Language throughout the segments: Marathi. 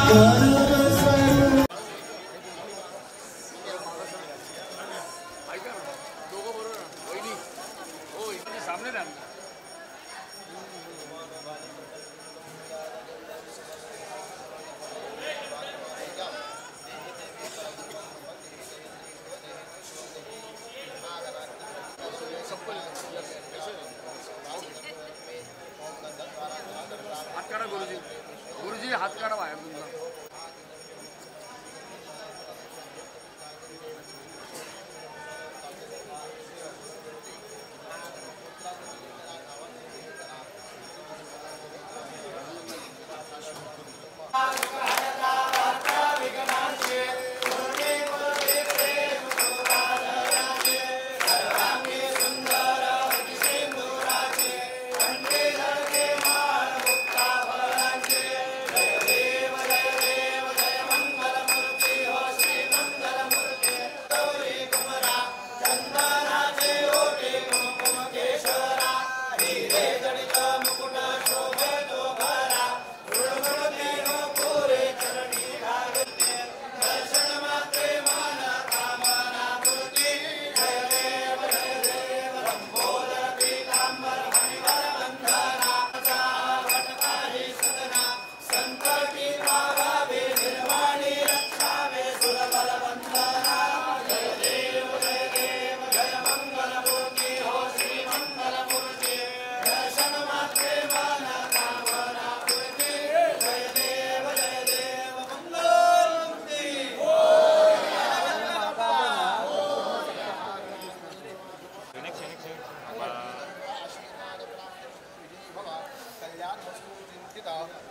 हात काढा गुरुजी, गुरुजी हात काढा बाहेर तुमचा.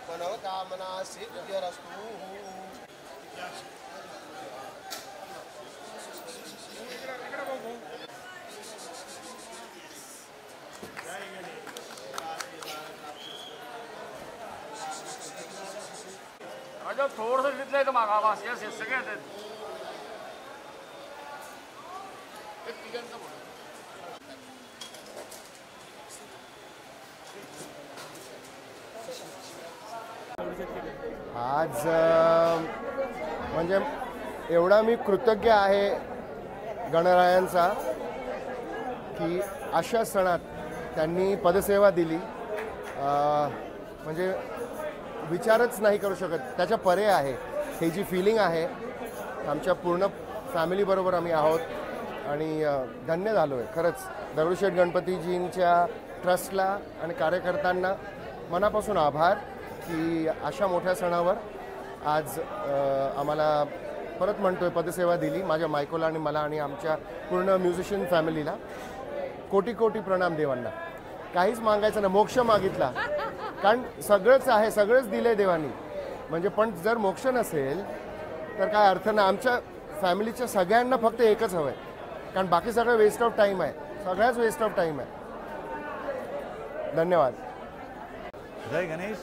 मनोकामना सिद्ध्यरस्तु. राजा थोडंसं तिथलं तर मागा वास या सगळे आहेत आज म्हणजे एवढा मी कृतज्ञ आहे गणरायांचा की अशा सणात त्यांनी पदसेवा दिली. म्हणजे विचारच नाही करू शकत, त्याच्या परे आहे. ही जी फिलिंग आहे आमच्या पूर्ण फॅमिलीबरोबर आम्ही आहोत आणि धन्य झालो आहे खरंच. दगडूशेठ गणपतीजींच्या ट्रस्टला आणि कार्यकर्त्यांना मनापासून आभार की अशा मोठ्या सणावर आज आम्हाला परत म्हणतोय पदसेवा दिली. माझ्या मायकोला आणि मला आणि आमच्या पूर्ण म्युझिशियन फॅमिलीला कोटी कोटी प्रणाम देवांना. काहीच मागायचं नाही, मोक्ष मागितला कारण सगळंच आहे, सगळंच दिलं आहे देवानी. म्हणजे पण जर मोक्ष नसेल तर काय अर्थ नाही. आमच्या फॅमिलीच्या सगळ्यांना फक्त एकच हवं आहे कारण बाकी सगळं वेस्ट ऑफ टाईम आहे, सगळ्याच वेस्ट ऑफ टाईम आहे. धन्यवाद. जय गणेश.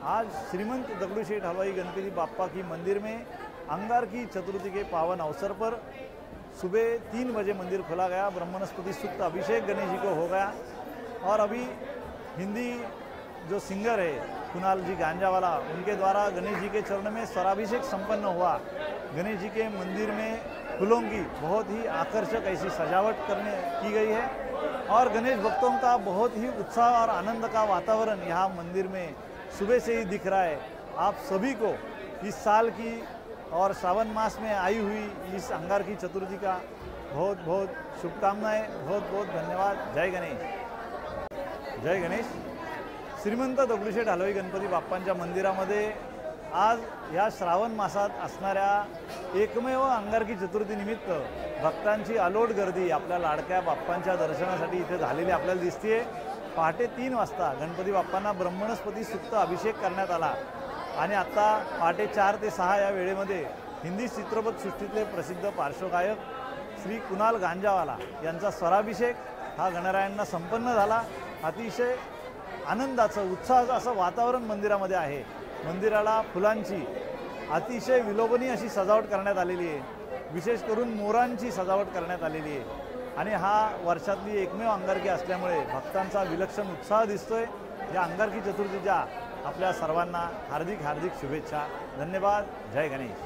आज श्रीमंत दगड़ूशेठ हलवाई गणपति बाप्पा की मंदिर में अंगार की चतुर्थी के पावन अवसर पर सुबह 3 बजे मंदिर खोला गया. ब्रह्मणस्पति सूक्त अभिषेक गणेश जी को हो गया और अभी हिंदी जो सिंगर है कुणाल जी गांजावाला, उनके द्वारा गणेश जी के चरण में स्वराभिषेक संपन्न हुआ. गणेश जी के मंदिर में फूलों की बहुत ही आकर्षक ऐसी सजावट की गई है और गणेश भक्तों का बहुत ही उत्साह और आनंद का वातावरण यहाँ मंदिर में सुबह से ही दिख रहा है. आप सभी को इस साल की और श्रावण मास में आई हुई इस अंगार की चतुर्थी का बहुत बहुत शुभकामनाएं, बहुत बहुत धन्यवाद. जय गणेश. जय गणेश. श्रीमंत दगडूशेठ हलवाई गणपती बाप्पांच्या मंदिरामध्ये आज या श्रावण मासात असणाऱ्या एकमेव अंगारकी चतुर्थीनिमित्त भक्तांची अलोट गर्दी आपल्या लाडक्या बाप्पांच्या दर्शनासाठी इथे झालेली आपल्याला दिसते. पहाटे 3 वाजता गणपती बाप्पांना ब्रह्मणस्पती सूक्त अभिषेक करण्यात आला आणि आता पहाटे 4 ते 6 या वेळेमध्ये हिंदी चित्रपटसृष्टीतले प्रसिद्ध पार्श्वगायक श्री कुणाल गांजावाला यांचा स्वराभिषेक हा गणरायांना संपन्न झाला. अतिशय आनंदाचं उत्साहाचं असं वातावरण मंदिरामध्ये आहे. मंदिराला फुलांची अतिशय विलोभनीय अशी सजावट करण्यात आलेली आहे. विशेष करून मोरांची सजावट करण्यात आलेली आहे आणि हा वर्षातली एकमेव अंगारकी असल्यामुळे भक्तांचा विलक्षण उत्साह दिसतोय. या अंगारकी चतुर्थीच्या आपल्या सर्वांना हार्दिक हार्दिक शुभेच्छा. धन्यवाद. जय गणेश.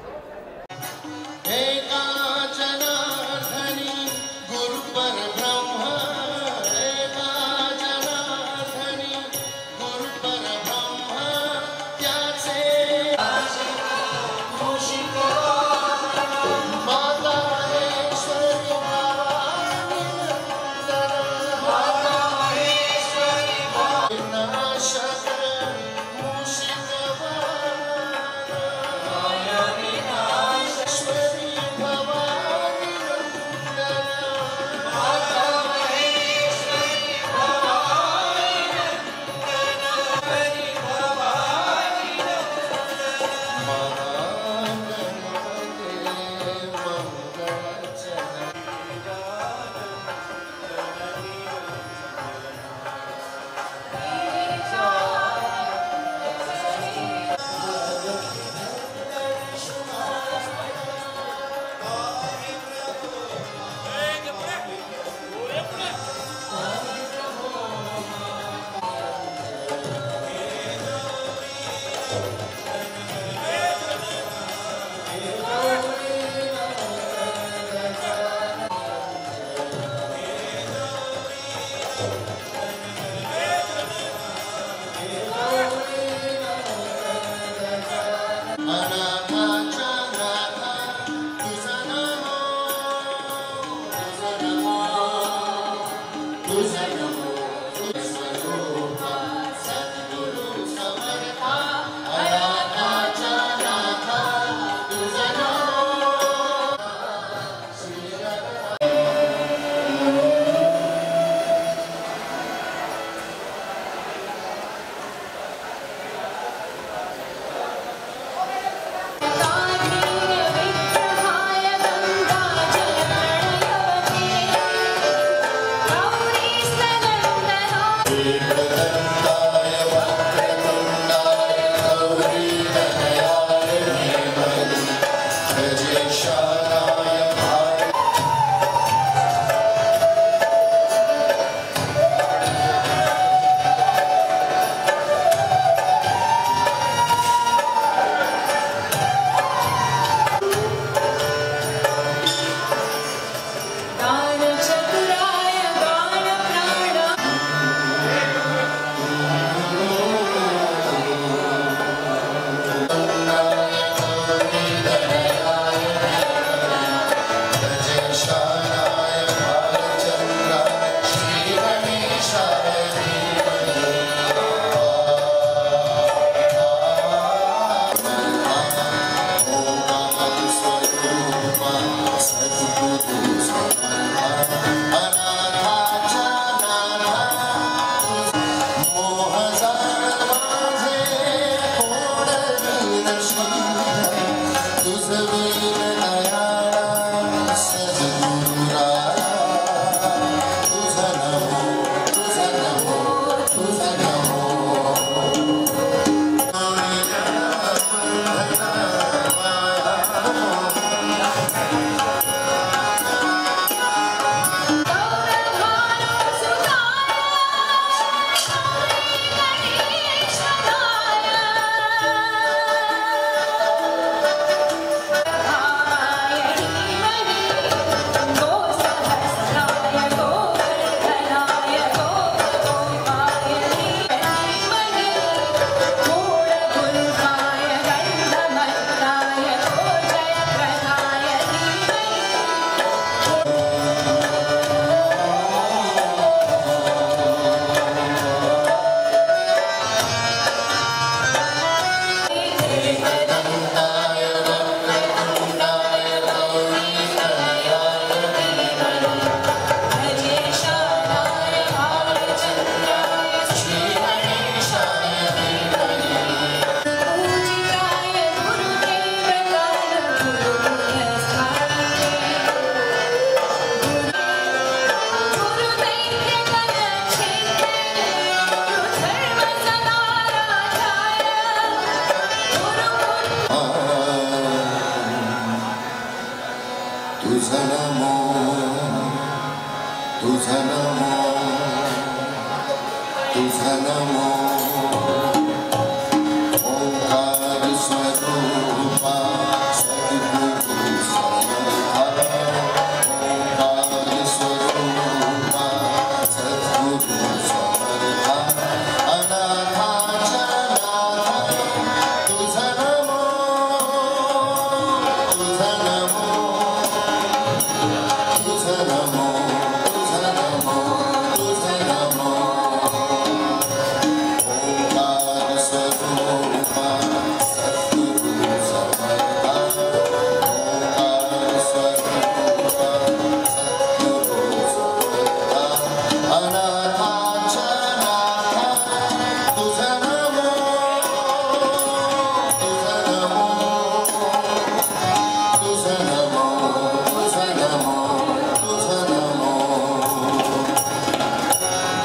तुझा नमो